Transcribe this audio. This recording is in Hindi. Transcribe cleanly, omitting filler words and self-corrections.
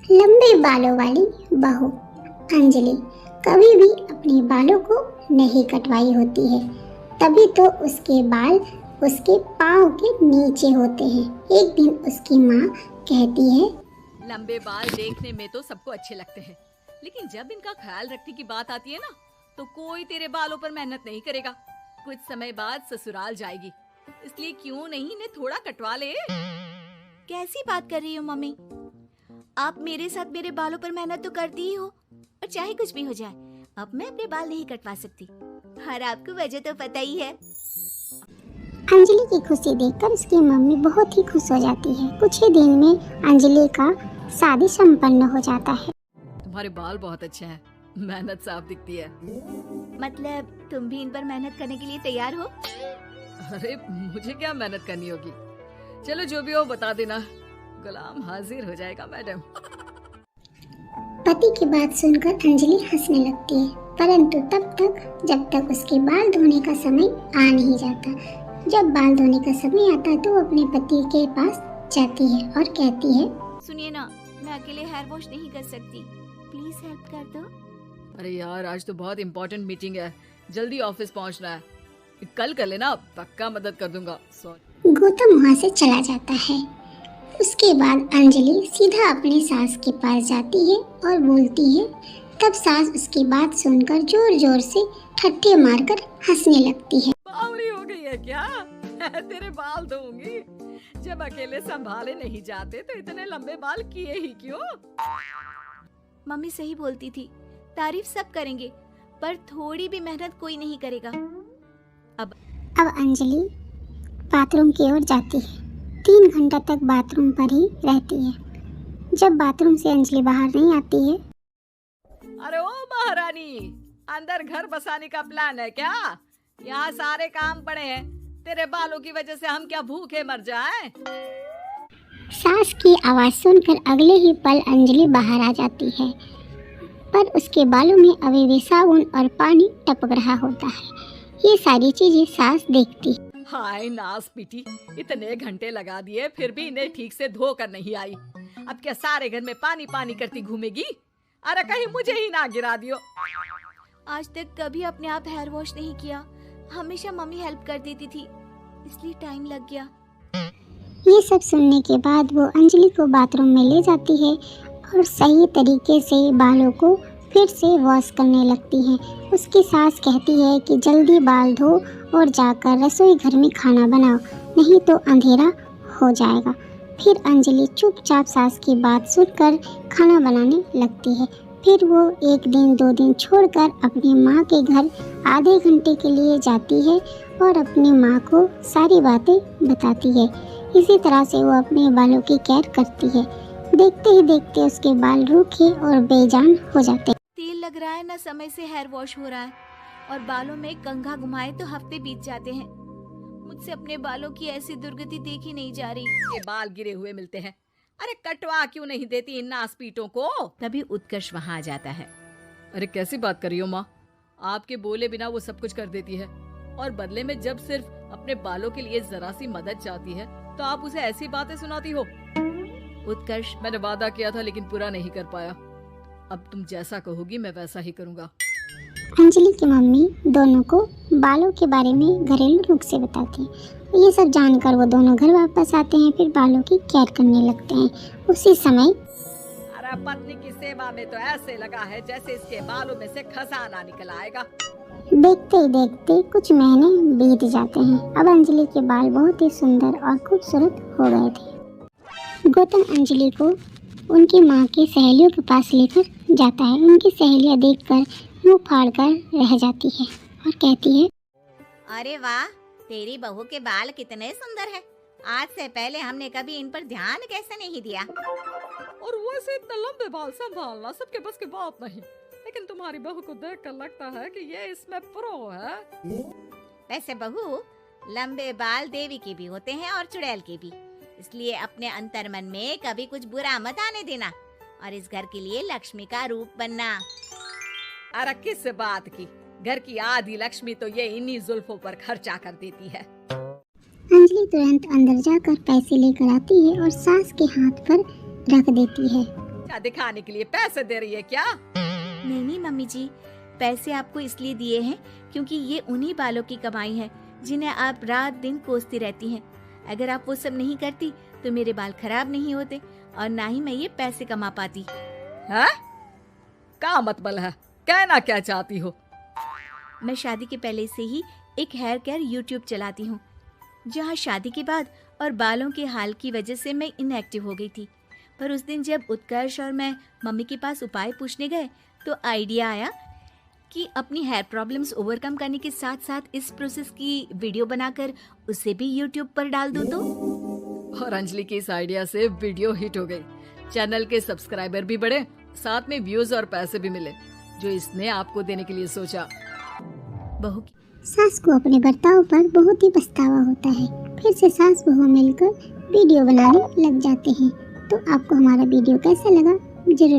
लंबे बालों वाली बहू अंजलि कभी भी अपने बालों को नहीं कटवाई होती है, तभी तो उसके बाल उसके पाँव के नीचे होते हैं। एक दिन उसकी माँ कहती है, लंबे बाल देखने में तो सबको अच्छे लगते हैं, लेकिन जब इनका ख्याल रखने की बात आती है ना, तो कोई तेरे बालों पर मेहनत नहीं करेगा। कुछ समय बाद ससुराल जाएगी, इसलिए क्यों नहीं इन्हें थोड़ा कटवा ले। कैसी बात कर रही हो मम्मी? आप मेरे साथ मेरे बालों पर मेहनत तो करती ही हो, और चाहे कुछ भी हो जाए, अब मैं अपने बाल नहीं कटवा सकती। और आपको वजह तो पता ही है। अंजलि की खुशी देखकर उसकी मम्मी बहुत ही खुश हो जाती है। कुछ ही दिन में अंजलि का शादी संपन्न हो जाता है। तुम्हारे बाल बहुत अच्छे हैं, मेहनत साफ दिखती है। मतलब तुम भी इन पर मेहनत करने के लिए तैयार हो? अरे मुझे क्या मेहनत करनी होगी, चलो जो भी हो बता देना, गुलाम हाजिर हो जाएगा मैडम। पति की बात सुनकर अंजलि हंसने लगती है, परंतु तब तक जब तक उसके बाल धोने का समय आ नहीं जाता। जब बाल धोने का समय आता है तो वो अपने पति के पास जाती है और कहती है, सुनिए ना, मैं अकेले हेयर वॉश नहीं कर सकती, प्लीज हेल्प कर दो। अरे यार, आज तो बहुत इम्पोर्टेंट मीटिंग है, जल्दी ऑफिस पहुंचना है, कल कर लेना, पक्का मदद कर दूंगा। सॉरी। गौतम वहाँ से चला जाता है। उसके बाद अंजलि सीधा अपनी सास के पास जाती है और बोलती है। तब सास उसकी बात सुनकर जोर जोर से ठट्ठे मारकर हंसने लगती है। बावरी हो गई है क्या? तेरे बाल धोऊंगी, जब अकेले संभाले नहीं जाते तो इतने लंबे बाल किए ही क्यों? मम्मी सही बोलती थी, तारीफ सब करेंगे, पर थोड़ी भी मेहनत कोई नहीं करेगा। अब अंजलि बाथरूम की ओर जाती है। 3 घंटा तक बाथरूम पर ही रहती है। जब बाथरूम से अंजलि बाहर नहीं आती है, अरे ओ महारानी, अंदर घर बसाने का प्लान है क्या? यहाँ सारे काम पड़े हैं, तेरे बालों की वजह से हम क्या भूखे मर जाएं? सास की आवाज सुनकर अगले ही पल अंजलि बाहर आ जाती है, पर उसके बालों में अभी भी साबुन और पानी टपक रहा होता है। ये सारी चीजें सास देखती। हाय नास पीटी, इतने घंटे लगा दिए फिर भी इन्हें ठीक से धो कर नहीं आई। अब क्या सारे घर में पानी पानी करती घूमेगी? अरे कहीं मुझे ही ना गिरा दियो। आज तक कभी अपने आप हेयर वॉश नहीं किया, हमेशा मम्मी हेल्प कर देती थी, इसलिए टाइम लग गया। ये सब सुनने के बाद वो अंजलि को बाथरूम में ले जाती है और सही तरीके से बालों को फिर से वॉश करने लगती है। उसकी सास कहती है कि जल्दी बाल धो और जाकर रसोई घर में खाना बनाओ, नहीं तो अंधेरा हो जाएगा। फिर अंजलि चुपचाप सास की बात सुनकर खाना बनाने लगती है। फिर वो 1 दिन 2 दिन छोड़कर अपनी माँ के घर आधे घंटे के लिए जाती है और अपनी माँ को सारी बातें बताती है। इसी तरह से वो अपने बालों की केयर करती है। देखते ही देखते उसके बाल रूखे और बेजान हो जाते हैं। तेल लग रहा है ना, समय से हेयर वॉश हो रहा है, और बालों में कंघा घुमाए तो हफ्ते बीत जाते हैं। मुझसे अपने बालों की ऐसी दुर्गति देखी नहीं जा रही। ये बाल गिरे हुए मिलते हैं, अरे कटवा क्यों नहीं देती इन नासपीटों को? तभी उत्कर्ष वहाँ आ जाता है। अरे कैसी बात कर रही हो माँ, आपके बोले बिना वो सब कुछ कर देती है, और बदले में जब सिर्फ अपने बालों के लिए जरा सी मदद चाहती है तो आप उसे ऐसी बातें सुनाती हो। उत्कर्ष, मैंने वादा किया था लेकिन पूरा नहीं कर पाया, अब तुम जैसा कहोगी मैं वैसा ही करूँगा। अंजलि की मम्मी दोनों को बालों के बारे में घरेलू नुस्खे बताती है। ये सब जानकर वो दोनों घर वापस आते हैं, फिर बालों की केयर करने लगते हैं। उसी समय अरे पत्नी की सेवा में तो ऐसे लगा है जैसे इसके बालों में से खजाना निकल आएगा। देखते ही देखते कुछ महीने बीत जाते हैं। अब अंजलि के बाल बहुत ही सुंदर और खूबसूरत हो गए थे। गौतम अंजलि को उनकी माँ की सहेलियों के पास लेकर जाता है। उनकी सहेलियाँ देखकर मुँह फाड़कर रह जाती है और कहती है, अरे वाह, तेरी बहू के बाल कितने सुंदर हैं। आज से पहले हमने कभी इन पर ध्यान कैसे नहीं दिया। और वैसे इतने लंबे बाल संभालना सबके बस की बात नहीं, लेकिन तुम्हारी बहू को देखकर लगता है कि ये इसमें प्रो है। वैसे बहू, लंबे बाल देवी के भी होते हैं और चुड़ैल के भी, इसलिए अपने अंतर्मन में कभी कुछ बुरा मत आने देना और इस घर के लिए लक्ष्मी का रूप बनना। अरे किस बात की, घर की आधी लक्ष्मी तो ये इन्हीं जुल्फों पर खर्चा कर देती है। अंजलि तुरंत अंदर जाकर पैसे लेकर आती है और सास के हाथ पर रख देती है। क्या दिखाने के लिए पैसे दे रही है क्या? नहीं नहीं मम्मी जी, पैसे आपको इसलिए दिए हैं क्योंकि ये उन्हीं बालों की कमाई है जिन्हें आप रात दिन कोसती रहती हैं। अगर आप वो सब नहीं करती तो मेरे बाल खराब नहीं होते और ना ही मैं ये पैसे कमा पाती। है? क्या मतलब है? कहना क्या चाहती हो? मैं शादी के पहले से ही एक हेयर केयर यूट्यूब चलाती हूँ, जहाँ शादी के बाद और बालों के हाल की वजह से मैं इनएक्टिव हो गई थी। पर उस दिन जब उत्कर्ष और मैं मम्मी के पास उपाय पूछने गए तो आइडिया आया कि अपनी हेयर प्रॉब्लम्स ओवरकम करने के साथ साथ इस प्रोसेस की वीडियो बनाकर उसे भी यूट्यूब पर डाल दूँ तो। और अंजलि की इस आइडिया से वीडियो हिट हो गई, चैनल के सब्सक्राइबर भी बढ़े, साथ में व्यूज और पैसे भी मिले जो इसने आपको देने के लिए सोचा। बहू सास को अपने बर्ताव पर बहुत ही पछतावा होता है। फिर से सास बहू मिलकर वीडियो बनाने लग जाते हैं। तो आपको हमारा वीडियो कैसा लगा जरूर